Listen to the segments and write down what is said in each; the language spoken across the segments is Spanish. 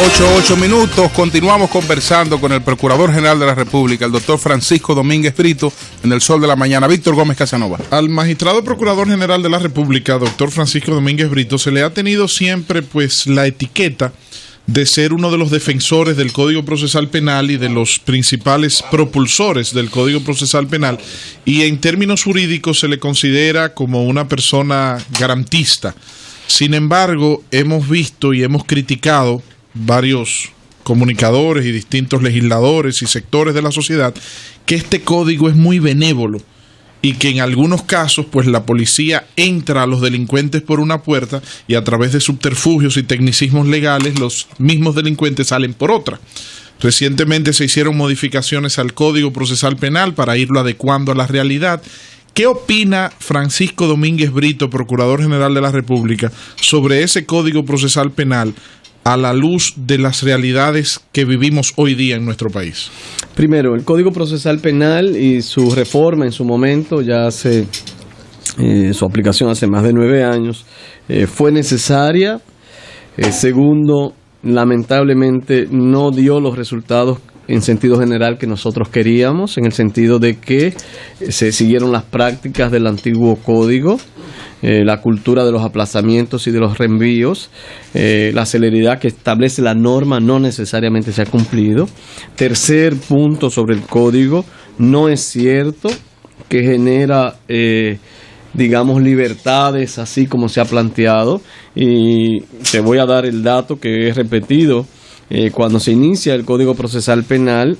8:08. Continuamos conversando con el Procurador General de la República, el doctor Francisco Domínguez Brito, en el Sol de la Mañana. Víctor Gómez Casanova. Al magistrado Procurador General de la República, doctor Francisco Domínguez Brito, se le ha tenido siempre pues la etiqueta de ser uno de los defensores del Código Procesal Penal y de los principales propulsores del Código Procesal Penal, y en términos jurídicos se le considera como una persona garantista. Sin embargo, hemos visto y hemos criticado varios comunicadores y distintos legisladores y sectores de la sociedad que este código es muy benévolo y que en algunos casos pues la policía entra a los delincuentes por una puerta y a través de subterfugios y tecnicismos legales los mismos delincuentes salen por otra. Recientemente se hicieron modificaciones al Código Procesal Penal para irlo adecuando a la realidad. ¿Qué opina Francisco Domínguez Brito, Procurador General de la República, sobre ese Código Procesal Penal a la luz de las realidades que vivimos hoy día en nuestro país? Primero, el Código Procesal Penal y su reforma en su momento, ya hace su aplicación hace más de 9 años, fue necesaria. Segundo, lamentablemente no dio los resultados en sentido general que nosotros queríamos, en el sentido de que se siguieron las prácticas del antiguo código, la cultura de los aplazamientos y de los reenvíos, la celeridad que establece la norma no necesariamente se ha cumplido. Tercer punto sobre el código, no es cierto que genera digamos libertades así como se ha planteado, y te voy a dar el dato que he repetido. Cuando se inicia el Código Procesal Penal,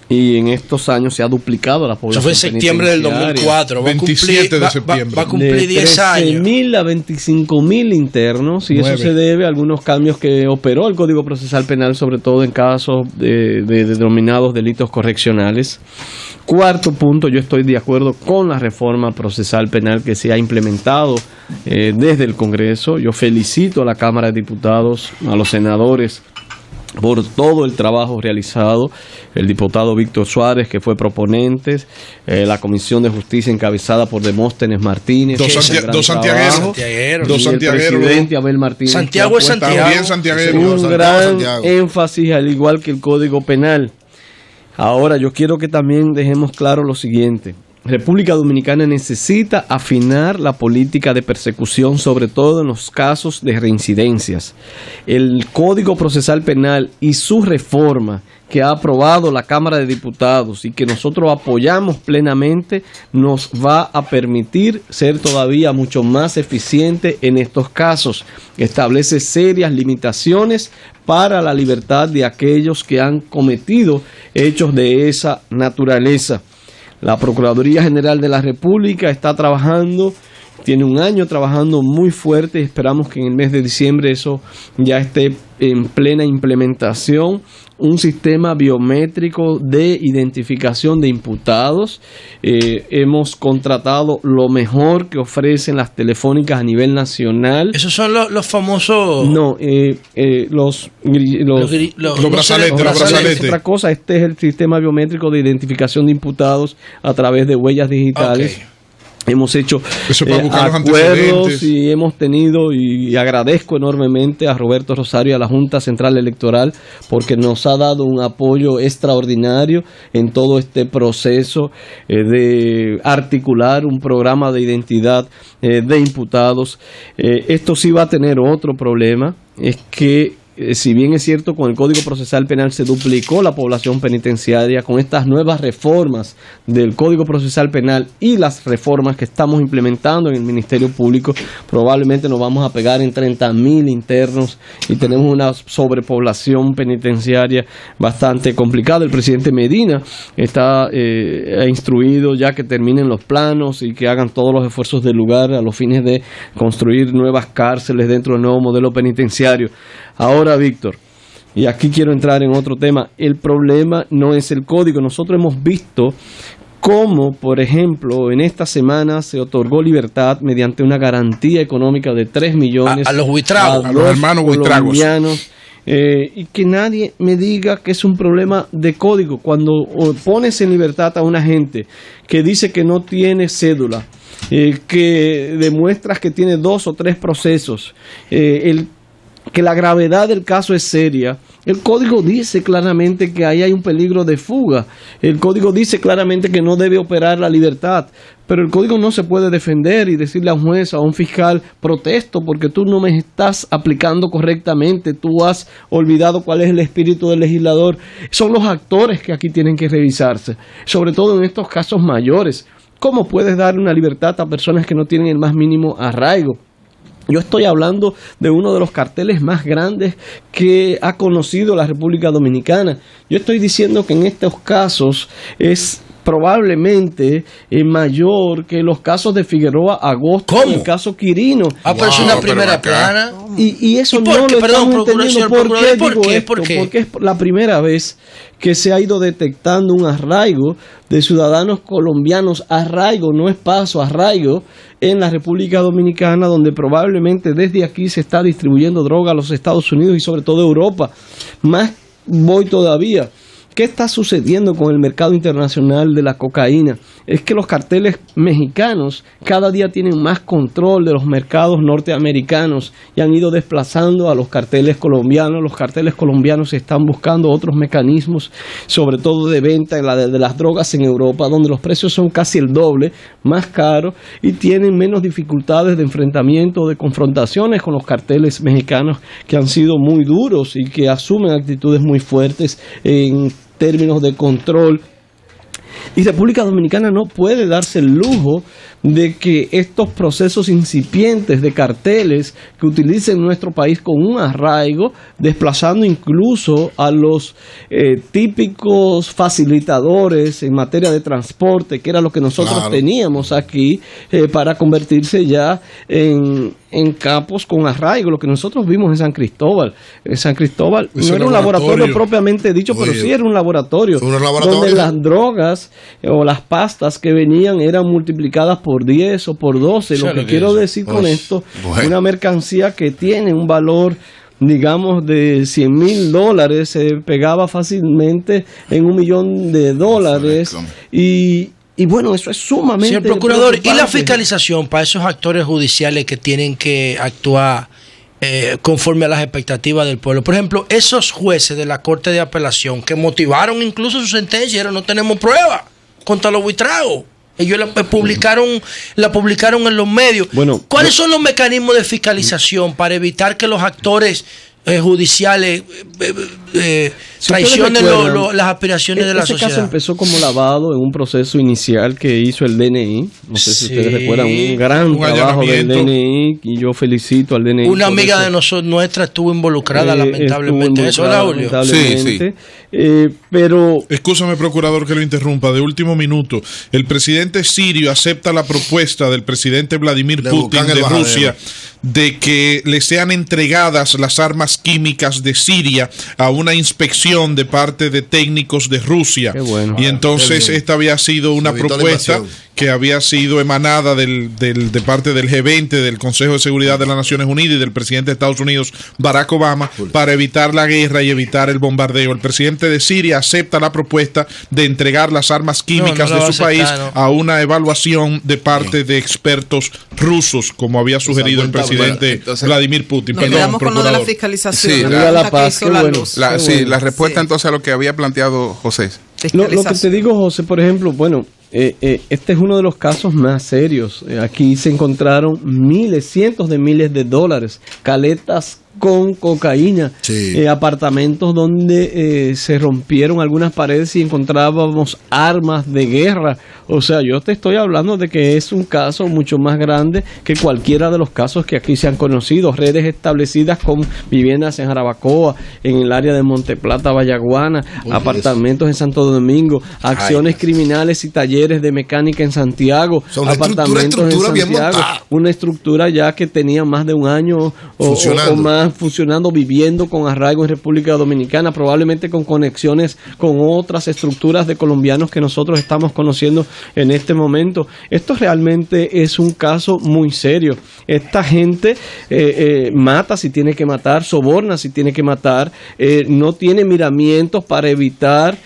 y en estos años se ha duplicado la población. Eso fue en septiembre del 2004. 27 de septiembre. Va a cumplir 10 años. De 13.000 a 25.000 internos, y 9. Eso se debe a algunos cambios que operó el Código Procesal Penal, sobre todo en casos de denominados delitos correccionales. Cuarto punto, yo estoy de acuerdo con la reforma procesal penal que se ha implementado desde el Congreso. Yo felicito a la Cámara de Diputados, a los senadores, por todo el trabajo realizado, el diputado Víctor Suárez, que fue proponente, la Comisión de Justicia encabezada por Demóstenes Martínez, dos santiagueros, el presidente Abel Martínez. Santiago es Santiago. También santiaguero. Un gran énfasis, al igual que el Código Penal. Ahora, yo quiero que también dejemos claro lo siguiente. República Dominicana necesita afinar la política de persecución, sobre todo en los casos de reincidencias. El Código Procesal Penal y su reforma, que ha aprobado la Cámara de Diputados y que nosotros apoyamos plenamente, nos va a permitir ser todavía mucho más eficiente en estos casos. Establece serias limitaciones para la libertad de aquellos que han cometido hechos de esa naturaleza. La Procuraduría General de la República está trabajando, tiene un año trabajando muy fuerte, y esperamos que en el mes de diciembre eso ya esté en plena implementación. Un sistema biométrico de identificación de imputados. Hemos contratado lo mejor que ofrecen las telefónicas a nivel nacional. ¿Esos son los famosos? No, los brazaletes. Otra cosa, este es el sistema biométrico de identificación de imputados a través de huellas digitales. Okay. Hemos hecho acuerdos y hemos tenido, y agradezco enormemente a Roberto Rosario y a la Junta Central Electoral porque nos ha dado un apoyo extraordinario en todo este proceso de articular un programa de identidad de imputados. Esto sí va a tener otro problema, es que si bien es cierto, con el Código Procesal Penal se duplicó la población penitenciaria, con estas nuevas reformas del Código Procesal Penal y las reformas que estamos implementando en el Ministerio Público, probablemente nos vamos a pegar en 30.000 internos y tenemos una sobrepoblación penitenciaria bastante complicada. El presidente Medina ha instruido ya que terminen los planos y que hagan todos los esfuerzos del lugar a los fines de construir nuevas cárceles dentro del nuevo modelo penitenciario. Ahora, Víctor, y aquí quiero entrar en otro tema, el problema no es el código. Nosotros hemos visto cómo, por ejemplo, en esta semana se otorgó libertad mediante una garantía económica de 3 millones a los buitragos, a los hermanos buitragos. Y que nadie me diga que es un problema de código. Cuando pones en libertad a una gente que dice que no tiene cédula, que demuestras que tiene 2 o 3 procesos, que la gravedad del caso es seria El código dice claramente que ahí hay un peligro de fuga. El código dice claramente que no debe operar la libertad. Pero el código no se puede defender y decirle a un juez o a un fiscal, protesto porque tú no me estás aplicando correctamente, tú has olvidado cuál es el espíritu del legislador. Son los actores que aquí tienen que revisarse, sobre todo en estos casos mayores. ¿Cómo puedes dar una libertad a personas que no tienen el más mínimo arraigo? Yo estoy hablando de uno de los carteles más grandes que ha conocido la República Dominicana. Yo estoy diciendo que en estos casos es probablemente mayor que los casos de Figueroa Agosto y el caso Quirino. Pero es una primera plana. Y eso no lo estamos entendiendo. ¿Por qué? Porque es la primera vez que se ha ido detectando un arraigo de ciudadanos colombianos, arraigo, no es paso, arraigo en la República Dominicana, donde probablemente desde aquí se está distribuyendo droga a los Estados Unidos y sobre todo Europa. Más voy todavía. ¿Qué está sucediendo con el mercado internacional de la cocaína? Es que los carteles mexicanos cada día tienen más control de los mercados norteamericanos y han ido desplazando a los carteles colombianos. Los carteles colombianos están buscando otros mecanismos, sobre todo de venta de las drogas en Europa, donde los precios son casi el doble, más caros, y tienen menos dificultades de enfrentamiento, de confrontaciones con los carteles mexicanos, que han sido muy duros y que asumen actitudes muy fuertes en términos de control. Y República Dominicana no puede darse el lujo de que estos procesos incipientes de carteles que utilicen nuestro país con un arraigo, desplazando incluso a los típicos facilitadores en materia de transporte, que era lo que nosotros teníamos aquí, para convertirse ya en capos con arraigo, lo que nosotros vimos en San Cristóbal. San Cristóbal no era un laboratorio propiamente dicho, pero sí era un laboratorio donde las drogas o las pastas que venían eran multiplicadas por 10 o por 12. Lo que quiero decir con esto, una mercancía que tiene un valor, digamos, de $100,000 se pegaba fácilmente en $1 millón. Y bueno, eso es sumamente Señor Procurador, ¿y la fiscalización para esos actores judiciales que tienen que actuar conforme a las expectativas del pueblo? Por ejemplo, esos jueces de la Corte de Apelación que motivaron incluso su sentencia, dijeron no tenemos pruebas contra los buitragos. Ellos la publicaron en los medios. Bueno, ¿cuáles son los mecanismos de fiscalización para evitar que los actores judiciales traicionen las aspiraciones de la sociedad? Ese caso empezó como lavado en un proceso inicial que hizo el DNI. No sé si ustedes recuerdan, un gran trabajo del DNI, y yo felicito al DNI. Una amiga de nuestra estuvo involucrada lamentablemente. ¿Eso era, Julio? Sí. Pero excúsame, procurador, que lo interrumpa. De último minuto, el presidente sirio acepta la propuesta del presidente Vladimir Putin de Rusia de que le sean entregadas las armas químicas de Siria a una inspección de parte de técnicos de Rusia. Y entonces esta había sido una propuesta que había sido emanada de parte del G20, del Consejo de Seguridad de las Naciones Unidas y del presidente de Estados Unidos, Barack Obama, para evitar la guerra y evitar el bombardeo. El presidente de Siria acepta la propuesta de entregar las armas químicas de su país a una evaluación de parte de expertos rusos, como había sugerido el presidente Vladimir Putin. Perdón, con lo de la fiscalización. La respuesta entonces a lo que había planteado José. Lo que te digo, José, por ejemplo, bueno, este es uno de los casos más serios. Aquí se encontraron cientos de miles de dólares, caletas con cocaína, apartamentos donde se rompieron algunas paredes y encontrábamos armas de guerra. O sea, yo te estoy hablando de que es un caso mucho más grande que cualquiera de los casos que aquí se han conocido. Redes establecidas con viviendas en Jarabacoa, en el área de Monteplata, Vallaguana, apartamentos en Santo Domingo, acciones criminales y talleres de mecánica en Santiago, apartamentos en Santiago, una estructura ya que tenía más de un año o más funcionando, viviendo con arraigo en República Dominicana, probablemente con conexiones con otras estructuras de colombianos que nosotros estamos conociendo en este momento. Esto realmente es un caso muy serio. Esta gente mata si tiene que matar, soborna si tiene que matar, no tiene miramientos para evitar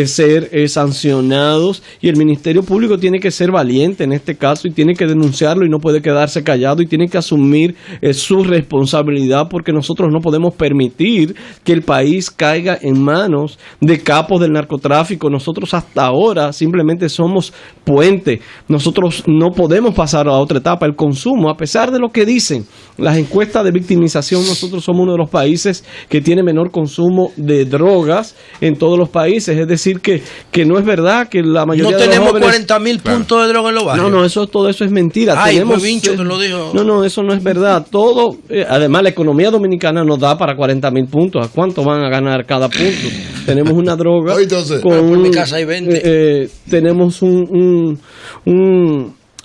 ser sancionados, y el Ministerio Público tiene que ser valiente en este caso y tiene que denunciarlo y no puede quedarse callado y tiene que asumir su responsabilidad, porque nosotros no podemos permitir que el país caiga en manos de capos del narcotráfico. Nosotros hasta ahora simplemente somos puente. Nosotros no podemos pasar a otra etapa. El consumo, a pesar de lo que dicen las encuestas de victimización, nosotros somos uno de los países que tiene menor consumo de drogas en todos los países. Es decir, que no es verdad que la mayoría de los jóvenes... No tenemos 40.000 puntos de droga en los barrios. No, todo eso es mentira. Ay, tenemos, Vincho que lo dijo. No, eso no es verdad. Todo, además, la economía dominicana nos da para 40.000 puntos. ¿A cuánto van a ganar cada punto? Tenemos una droga por mi casa hay 20. Tenemos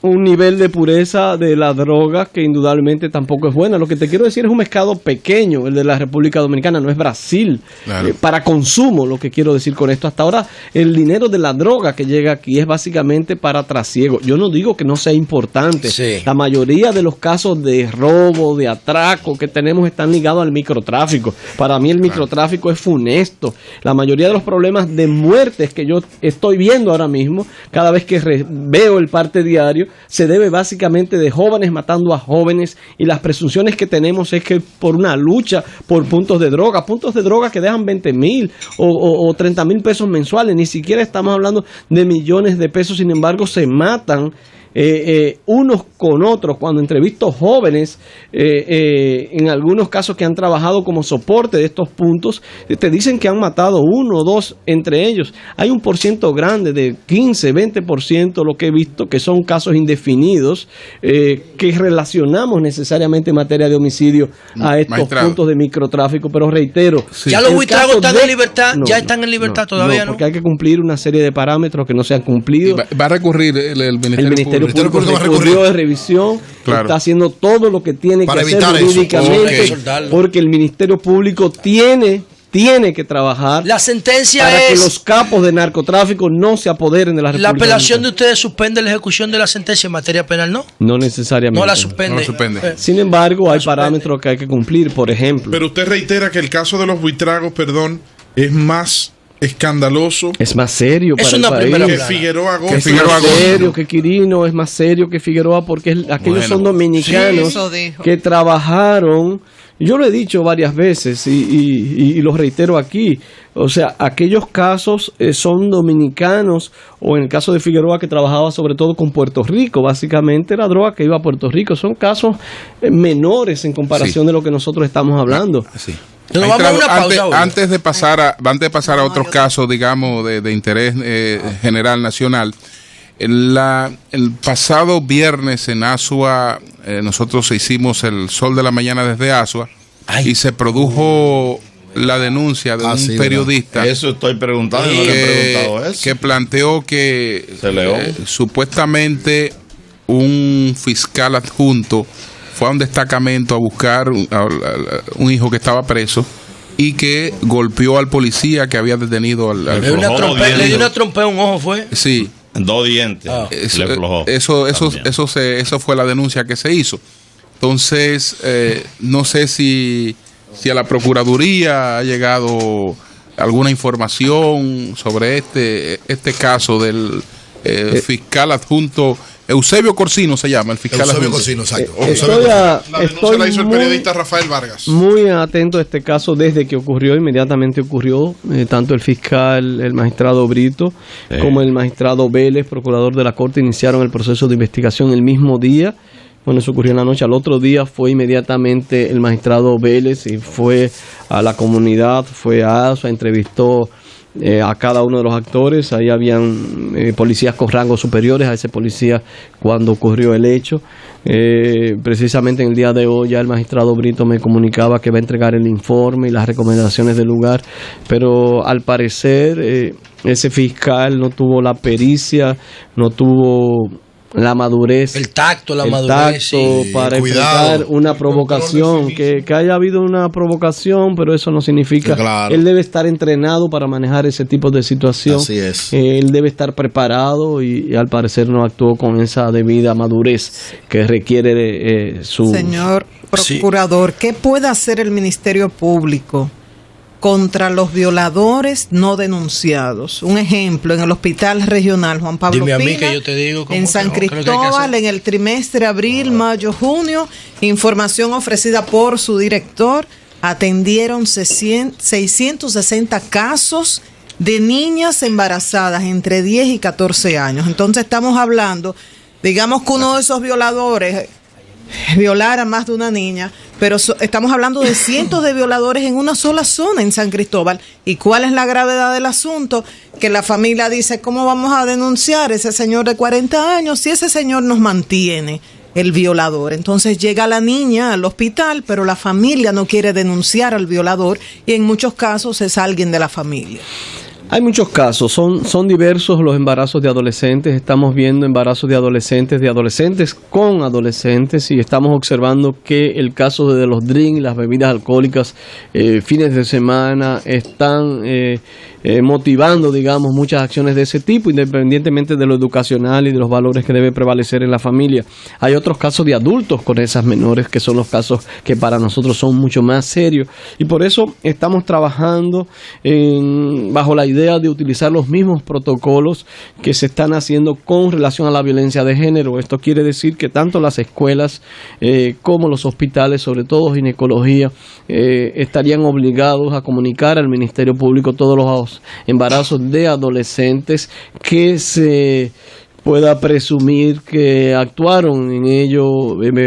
un nivel de pureza de la droga que indudablemente tampoco es buena. Lo que te quiero decir es un mercado pequeño, el de la República Dominicana, no es Brasil, claro. Para consumo, lo que quiero decir con esto. Hasta ahora el dinero de la droga que llega aquí es básicamente para trasiego. Yo no digo que no sea importante. Sí. La mayoría de los casos de robo, de atraco que tenemos están ligados al microtráfico. Para mí el microtráfico es funesto. La mayoría de los problemas de muertes que yo estoy viendo ahora mismo, cada vez que veo el parte diario, se debe básicamente de jóvenes matando a jóvenes, y las presunciones que tenemos es que por una lucha por puntos de droga que dejan 20.000 o 30.000 pesos mensuales, ni siquiera estamos hablando de millones de pesos. Sin embargo, se matan unos con otros. Cuando entrevisto jóvenes, en algunos casos que han trabajado como soporte de estos puntos, te dicen que han matado 1 o 2 entre ellos. Hay un porciento grande de 15, 20%, lo que he visto, que son casos indefinidos, que relacionamos necesariamente en materia de homicidio a estos puntos de microtráfico. Pero reitero, ya los buitragos están en libertad, están en libertad todavía, ¿no? Porque hay que cumplir una serie de parámetros que no se han cumplido. Va a recurrir el Ministerio Público recurrió de revisión, claro. Está haciendo todo lo que tiene para que hacer jurídicamente, porque el Ministerio Público tiene que trabajar. La sentencia para que los capos de narcotráfico no se apoderen de la República. ¿La apelación de ustedes suspende la ejecución de la sentencia en materia penal, no? No necesariamente. No la suspende. Sin embargo, hay parámetros que hay que cumplir, por ejemplo. Pero usted reitera que el caso de los buitragos, es más escandaloso, es más serio para el país que Figueroa Gómez, es más serio que Quirino, es más serio que Figueroa, porque aquellos son dominicanos que trabajaron. Yo lo he dicho varias veces y lo reitero aquí. O sea, aquellos casos son dominicanos, o en el caso de Figueroa, que trabajaba sobre todo con Puerto Rico, básicamente la droga que iba a Puerto Rico. Son casos menores en comparación de lo que nosotros estamos hablando. Sí. Antes de pasar a otros casos, digamos, de interés general nacional, el pasado viernes en Asua, nosotros hicimos el Sol de la Mañana desde Asua, y se produjo la denuncia de un periodista. Eso estoy preguntando, no le he preguntado eso. Que planteó que supuestamente un fiscal adjunto fue a un destacamento a buscar un hijo que estaba preso y que golpeó al policía que había detenido al le dio una trompa en un ojo, ¿fue? Sí. 2 dientes. Le aflojó. Eso fue la denuncia que se hizo. Entonces, no sé si a la Procuraduría ha llegado alguna información sobre este caso del fiscal adjunto Eusebio Corsino, se llama el fiscal Eusebio adjunto. Corsino, exacto. La denuncia la hizo el periodista Rafael Vargas. Muy atento a este caso desde que ocurrió, inmediatamente ocurrió. Tanto el fiscal, el magistrado Brito, como el magistrado Vélez, procurador de la Corte, iniciaron el proceso de investigación el mismo día. Bueno, eso ocurrió en la noche. Al otro día fue inmediatamente el magistrado Vélez y fue a la comunidad, fue a ASA, entrevistó a cada uno de los actores. Ahí habían policías con rangos superiores a ese policía cuando ocurrió el hecho. Precisamente en el día de hoy ya el magistrado Brito me comunicaba que va a entregar el informe y las recomendaciones del lugar, pero al parecer ese fiscal no tuvo la pericia, no tuvo la madurez, el tacto para enfrentar una provocación, que haya habido una provocación, pero eso no significa, claro. Él debe estar entrenado para manejar ese tipo de situación. Así es. Él debe estar preparado y al parecer no actuó con esa debida madurez que requiere su... Señor procurador, ¿qué puede hacer el Ministerio Público contra los violadores no denunciados. Un ejemplo, en el Hospital Regional Juan Pablo Pina, que yo te digo en San Cristóbal, en el trimestre abril, mayo, junio, información ofrecida por su director, atendieron 660 casos de niñas embarazadas entre 10 y 14 años. Entonces estamos hablando, digamos que uno de esos violadores violara a más de una niña, pero estamos hablando de cientos de violadores en una sola zona en San Cristóbal. ¿Y cuál es la gravedad del asunto? Que la familia dice, ¿cómo vamos a denunciar a ese señor de 40 años si ese señor nos mantiene el violador? Entonces llega la niña al hospital, pero la familia no quiere denunciar al violador y en muchos casos es alguien de la familia. Hay muchos casos, son diversos los embarazos de adolescentes. Estamos viendo embarazos de adolescentes con adolescentes, y estamos observando que el caso de los drinks, las bebidas alcohólicas, fines de semana, están motivando, digamos, muchas acciones de ese tipo, independientemente de lo educacional y de los valores que debe prevalecer en la familia. Hay otros casos de adultos con esas menores, que son los casos que para nosotros son mucho más serios, y por eso estamos trabajando bajo la idea de utilizar los mismos protocolos que se están haciendo con relación a la violencia de género. Esto quiere decir que tanto las escuelas como los hospitales, sobre todo ginecología, estarían obligados a comunicar al Ministerio Público todos los embarazos de adolescentes que se pueda presumir que actuaron en ello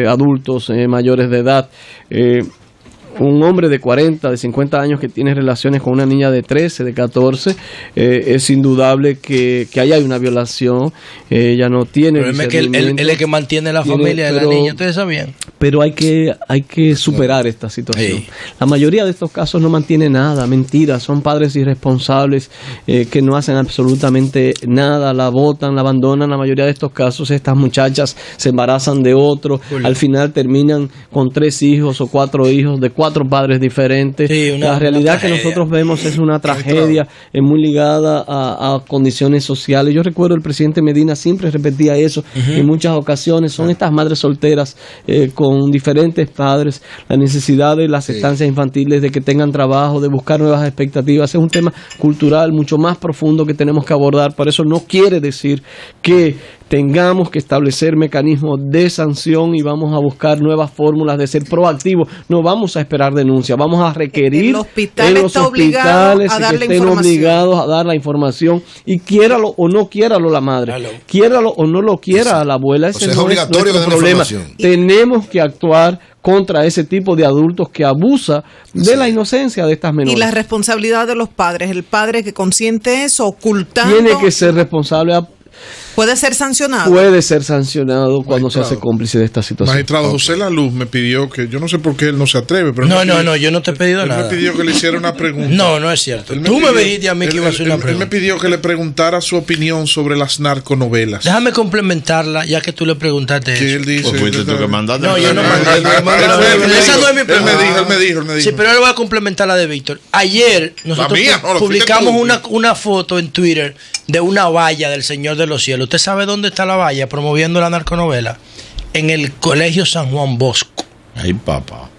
adultos mayores de edad. Un hombre de 40, de 50 años que tiene relaciones con una niña de 13, de 14, es indudable que ahí hay una violación. Ella no tiene discernimiento. Él es el que mantiene la familia de la niña, ¿ustedes sabían? Pero hay que superar esta situación. Sí. La mayoría de estos casos no mantiene nada, mentiras, son padres irresponsables que no hacen absolutamente nada, la botan, la abandonan. La mayoría de estos casos, estas muchachas se embarazan de otro, al final terminan con 3 hijos o 4 hijos de 4 padres diferentes. Sí, la realidad que nosotros vemos es una tragedia, es muy ligada a condiciones sociales. Yo recuerdo el presidente Medina siempre repetía eso en muchas ocasiones. Son estas madres solteras con diferentes padres, la necesidad de las estancias infantiles, de que tengan trabajo, de buscar nuevas expectativas. Es un tema cultural mucho más profundo que tenemos que abordar. Por eso no quiere decir que tengamos que establecer mecanismos de sanción y vamos a buscar nuevas fórmulas de ser proactivos. No vamos a esperar denuncias, vamos a requerir el hospital en los hospitales a dar que estén obligados a dar la información, y quiéralo o no quiéralo la madre, quiéralo o no lo quiera la abuela, ese no es nuestro problema. Tenemos que actuar contra ese tipo de adultos que abusa de la inocencia de estas menores. Y la responsabilidad de los padres, el padre que consiente eso, ocultando, tiene que ser responsable. ¿Puede ser sancionado? Puede ser sancionado cuando se hace cómplice de esta situación. Magistrado, José La Luz me pidió que, yo no sé por qué él no se atreve, pero no, yo no te he pedido nada. Él me pidió que le hiciera una pregunta. No es cierto. Tú me dijiste a mí que iba a hacer una pregunta. Él me pidió que le preguntara su opinión sobre las narconovelas. Déjame complementarla, ya que tú le preguntaste eso. Él dice, pues fuiste tú que mandaste. No, yo no mandé. Esa no es mi pregunta. Él me dijo. Sí, pero él va a complementar la de Víctor. Ayer nosotros publicamos una foto en Twitter de una valla del Señor de los Cielos. ¿Usted sabe dónde está la valla promoviendo la narconovela? En el Colegio San Juan Bosco. Ay, papá.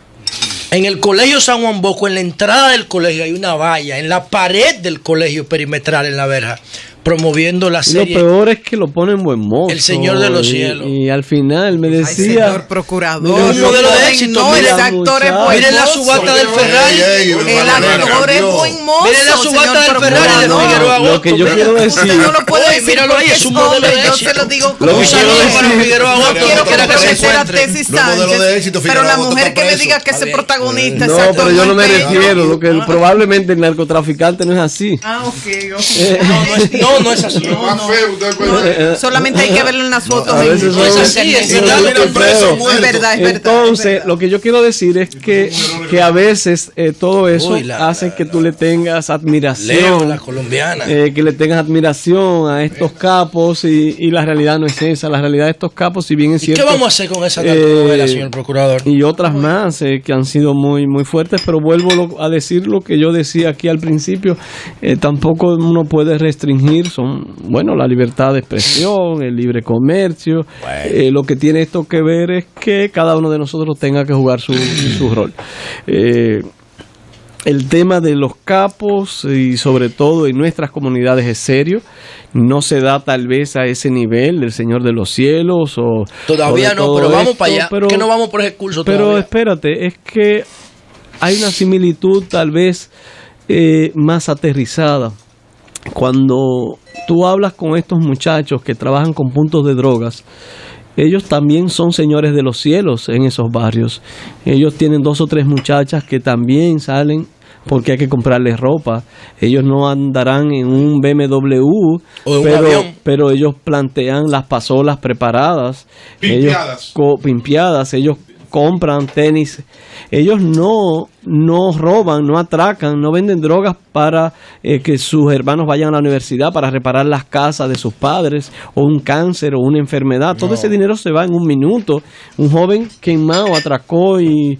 En el Colegio San Juan Bosco, en la entrada del colegio hay una valla, en la pared del colegio perimetral, en la verja, promoviendo la serie. Lo peor es que lo ponen buen mozo. El Señor de los Cielos. Y al final me decía, señor procurador, un modelo de éxito. El actor es buen miren la subasta del Ferrari. El actor es buen mozo. Miren la subasta del Ferrari de Figueroa Agosto. Lo que yo quiero decir, usted no lo puede decir, míralo ahí, es un modelo de éxito. Yo se lo digo como un saludo para Figueroa Agosto. No quiero que profesora Tesis Sánchez, pero la mujer que me diga que ese protagonista. No, pero yo no me refiero, lo que probablemente el narcotraficante no es así. No es así. Solamente hay que verlo en las fotos. Es así, es verdad. Entonces, lo que yo quiero decir es que a veces todo eso hace que tú le tengas admiración, la colombiana, que le tengas admiración a estos capos, y la realidad no es esa. La realidad de estos capos, si bien es cierto. ¿Qué vamos a hacer con esa narconovela, señor procurador? Y otras más que han sido muy, muy fuertes, pero vuelvo a decir lo que yo decía aquí al principio, tampoco uno puede restringir, la libertad de expresión, el libre comercio. Lo que tiene esto que ver es que cada uno de nosotros tenga que jugar su rol. el tema de los capos y sobre todo en nuestras comunidades es serio. No se da tal vez a ese nivel del Señor de los Cielos o todavía o no, pero vamos esto, para allá. Que no vamos por ese curso todavía. Pero espérate, es que hay una similitud tal vez más aterrizada. Cuando tú hablas con estos muchachos que trabajan con puntos de drogas, ellos también son señores de los cielos en esos barrios. Ellos tienen 2 o 3 muchachas que también salen porque hay que comprarles ropa. Ellos no andarán en un BMW, pero ellos plantean las pasolas preparadas, pimpeadas. Ellos compran tenis. Ellos no roban, no atracan, no venden drogas para que sus hermanos vayan a la universidad, para reparar las casas de sus padres, o un cáncer o una enfermedad. Todo ese dinero se va en un minuto. Un joven que en Mao atracó y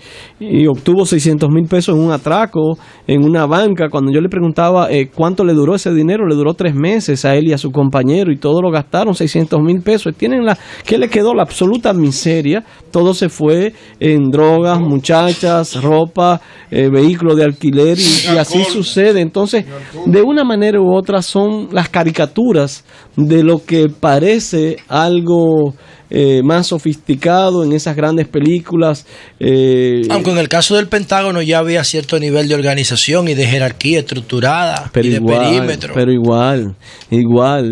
obtuvo 600,000 pesos en un atraco en una banca. Cuando yo le preguntaba cuánto le duró ese dinero, le duró 3 meses a él y a su compañero, y todo lo gastaron, 600,000 pesos. ¿Qué le quedó? La absoluta miseria. Todo se fue en drogas, muchachas, ropa, vehículos de alquiler y así sucede. Entonces, de una manera u otra son las caricaturas de lo que parece algo más sofisticado en esas grandes películas. Aunque en el caso del Pentágono ya había cierto nivel de organización y de jerarquía estructurada y de perímetro. Pero igual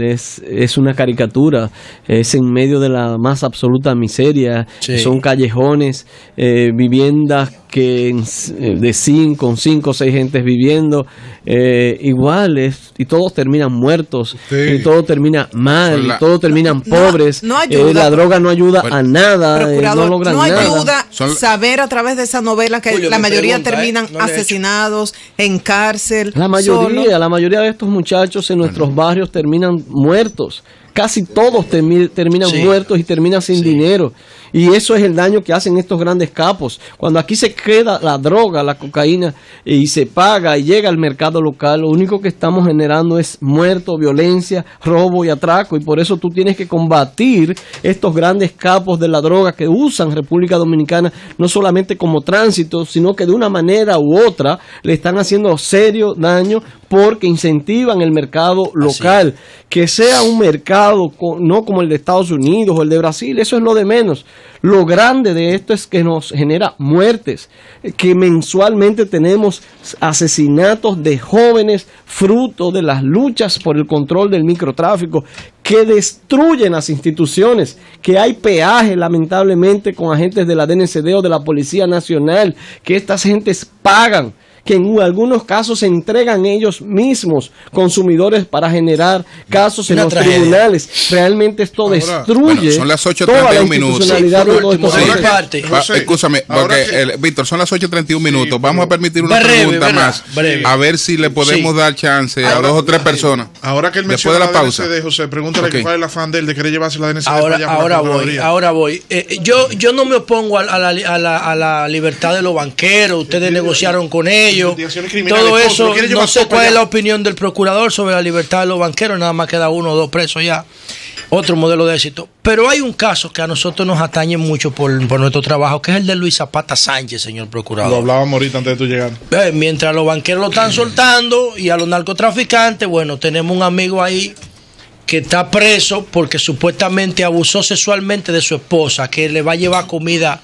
es una caricatura, es en medio de la más absoluta miseria. Sí. Son callejones, viviendas que de 5 o 6 gentes viviendo, iguales, y todos terminan muertos, y todo termina mal, y todos terminan pobres. No ayuda. La droga no ayuda a nada, no logran nada. No ayuda saber a través de esa novela que Julio, la mayoría terminan asesinados, en cárcel. La mayoría de estos muchachos en nuestros barrios terminan muertos. Casi todos terminan muertos y terminan sin dinero. Y eso es el daño que hacen estos grandes capos. Cuando aquí se queda la droga, la cocaína, y se paga y llega al mercado local, lo único que estamos generando es muerto, violencia, robo y atraco. Y por eso tú tienes que combatir estos grandes capos de la droga que usan República Dominicana no solamente como tránsito, sino que de una manera u otra le están haciendo serio daño, porque incentivan el mercado local. Que sea un mercado no como el de Estados Unidos o el de Brasil, eso es lo de menos. Lo grande de esto es que nos genera muertes, que mensualmente tenemos asesinatos de jóvenes fruto de las luchas por el control del microtráfico, que destruyen las instituciones, que hay peaje lamentablemente con agentes de la DNCD o de la Policía Nacional, que estas gentes pagan, que en algunos casos se entregan ellos mismos, consumidores, para generar casos en los tribunales. Realmente esto destruye. Son las 8:31 minutos. Escúchame, Víctor, son las 8:31 minutos. Vamos a permitir una pregunta más. A ver si le podemos dar chance a 2 o 3 personas. Ahora que él menciona la DNCD, José, pregúntale cuál es el afán de él de querer llevarse la DNCD para allá. Ahora voy. Yo no me opongo a la libertad de los banqueros. Ustedes negociaron con ellos. Todo eso, no sé cuál es la opinión del procurador sobre la libertad de los banqueros, nada más queda 1 o 2 presos ya. Otro modelo de éxito. Pero hay un caso que a nosotros nos atañe mucho por nuestro trabajo, que es el de Luis Zapata Sánchez, señor procurador. Lo hablábamos ahorita antes de tu llegar. Mientras los banqueros lo están soltando y a los narcotraficantes, bueno, tenemos un amigo ahí que está preso porque supuestamente abusó sexualmente de su esposa, que le va a llevar comida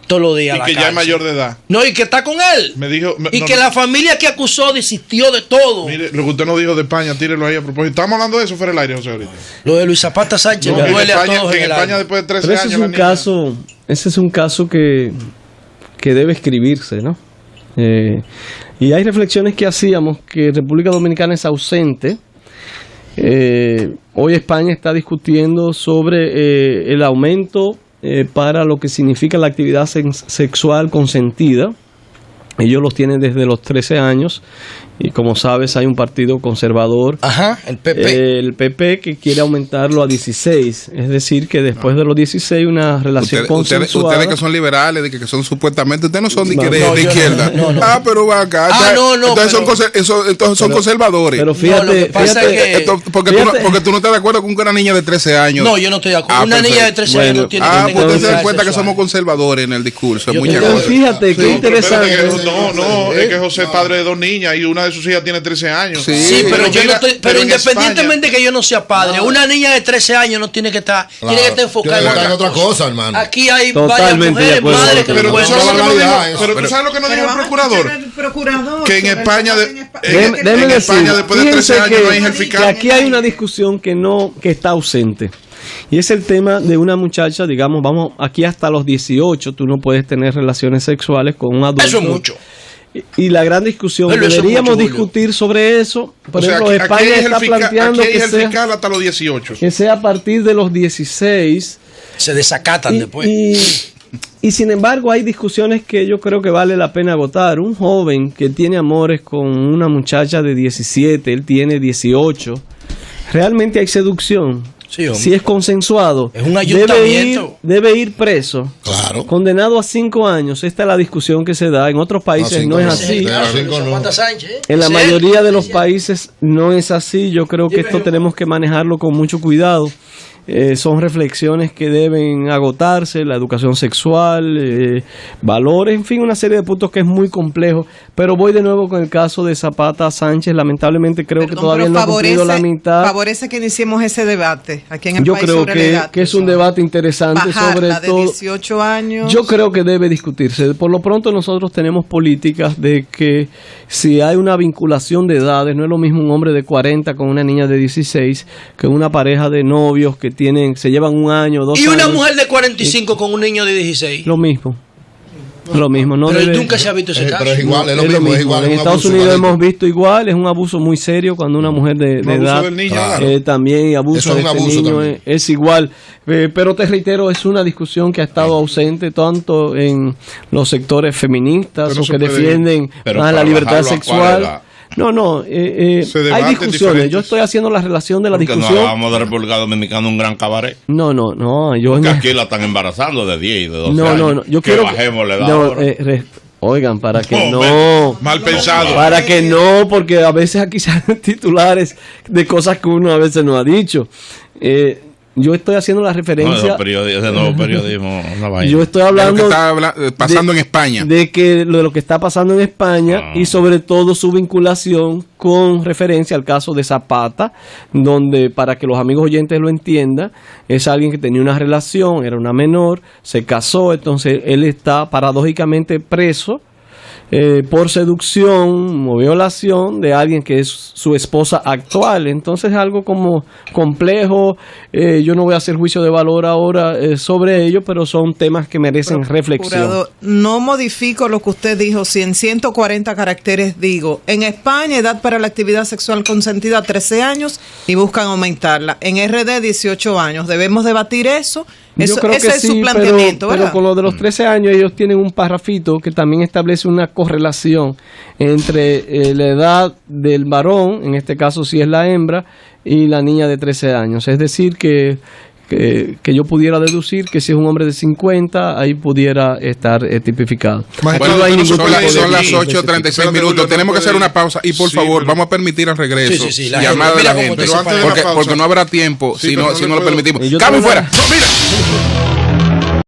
todos los días. Y que ya es mayor de edad. No, y que está con él. Me dijo, la familia que acusó desistió de todo. Mire, lo que usted nos dijo de España, tírelo ahí a propósito. Estamos hablando de eso fuera del aire, José, ahorita. Lo de Luis Zapata Sánchez me duele a todos. En España después de 13 Pero años. Ese es un caso que debe escribirse, ¿no? Y hay reflexiones que hacíamos, que República Dominicana es ausente. Hoy España está discutiendo sobre el aumento para lo que significa la actividad sexual consentida. Ellos los tienen desde los 13 años Y como sabes, hay un partido conservador, el PP. El PP, que quiere aumentarlo a 16. Es decir, que después de los 16 una relación consensuada. Ustedes que son liberales, de que son supuestamente, ustedes no son de izquierda. No. Pero va acá. Entonces son conservadores. Pero fíjate, porque tú no estás de acuerdo con una niña de 13 años. No, yo no estoy de acuerdo. Una niña de 13 años no tiene que ustedes se dan cuenta que somos conservadores en el discurso. Fíjate, qué interesante. Es que José es padre de 2 niñas y una de sus hijas tiene 13 años. Sí, pero yo no estoy, pero independientemente que yo no sea padre, una niña de 13 años no tiene que estar, tiene que estar enfocada en otra cosa, hermano. Aquí hay varias mujeres, madres que pero tú sabes lo que nos dijo el procurador. Que en España, después de 13 años no hay hija fiscal. Que aquí hay una discusión que está ausente. Y es el tema de una muchacha, digamos, vamos, aquí hasta los 18 tú no puedes tener relaciones sexuales con un adulto. Eso es mucho. Y la gran discusión, deberíamos discutir sobre eso. Por ejemplo, España está planteando que sea hasta los 18. Que sea a partir de los 16. Se desacatan después. Y sin embargo hay discusiones que yo creo que vale la pena agotar. Un joven que tiene amores con una muchacha de 17, él tiene 18. Realmente hay seducción. Sí, si es consensuado, es un ayuntamiento. Debe ir preso, claro, condenado a 5 años. Esta es la discusión que se da. En otros países no es así. En la mayoría de los países no es así. Yo creo que esto tenemos que manejarlo con mucho cuidado. Son reflexiones que deben agotarse, la educación sexual, valores, en fin, una serie de puntos que es muy complejo. Pero voy de nuevo con el caso de Zapata Sánchez. Lamentablemente creo que todavía no ha cumplido la mitad. Favorece que iniciemos ese debate aquí en el país. Yo creo que es un debate interesante, sobre la de todo 18 años. Yo creo que debe discutirse. Por lo pronto nosotros tenemos políticas de que si hay una vinculación de edades, no es lo mismo un hombre de 40 con una niña de 16 que una pareja de novios que se llevan 1 año, 2 años. Y una mujer de 45 con un niño de 16. Lo mismo. No pero nunca se ha visto ese caso. Pero es igual, es lo mismo. En Estados Unidos hemos visto igual, es un abuso muy serio cuando una mujer de edad también abusa de este niño, es igual. Pero te reitero, es una discusión que ha estado ausente tanto en los sectores feministas o que defienden más la libertad sexual. Hay discusiones. Yo estoy haciendo la relación de la discusión. No hablamos de República Dominicana un gran cabaret. No. Porque aquí la están embarazando de 10 y de 12 años. No. Yo quiero bajemos la edad. Oigan, para que mal pensado. Para que porque a veces aquí salen titulares de cosas que uno a veces no ha dicho. Yo estoy haciendo la referencia. Ese nuevo periodismo. Yo estoy hablando de lo que está pasando en España. De lo que está pasando en España y sobre todo su vinculación con referencia al caso de Zapata, donde, para que los amigos oyentes lo entiendan, es alguien que tenía una relación, era una menor, se casó, entonces él está paradójicamente preso por seducción o violación de alguien que es su esposa actual. Entonces es algo como complejo. Yo no voy a hacer juicio de valor ahora sobre ello, pero son temas que merecen reflexión. No modifico lo que usted dijo. Si en 140 caracteres digo, en España edad para la actividad sexual consentida 13 años y buscan aumentarla. En RD 18 años. ¿Debemos debatir eso? Yo creo que sí, su planteamiento, pero con lo de los 13 años ellos tienen un parrafito que también establece una correlación entre la edad del varón, en este caso si es la hembra, y la niña de 13 años. Es decir, que yo pudiera deducir que si es un hombre de 50, ahí pudiera estar tipificado. Bueno, son las 8:36 minutos. Tenemos que hacer una pausa y por favor, vamos a permitir al regreso llamada de la gente. Porque no habrá tiempo si no lo permitimos. ¡Cambio fuera! ¡No, mira!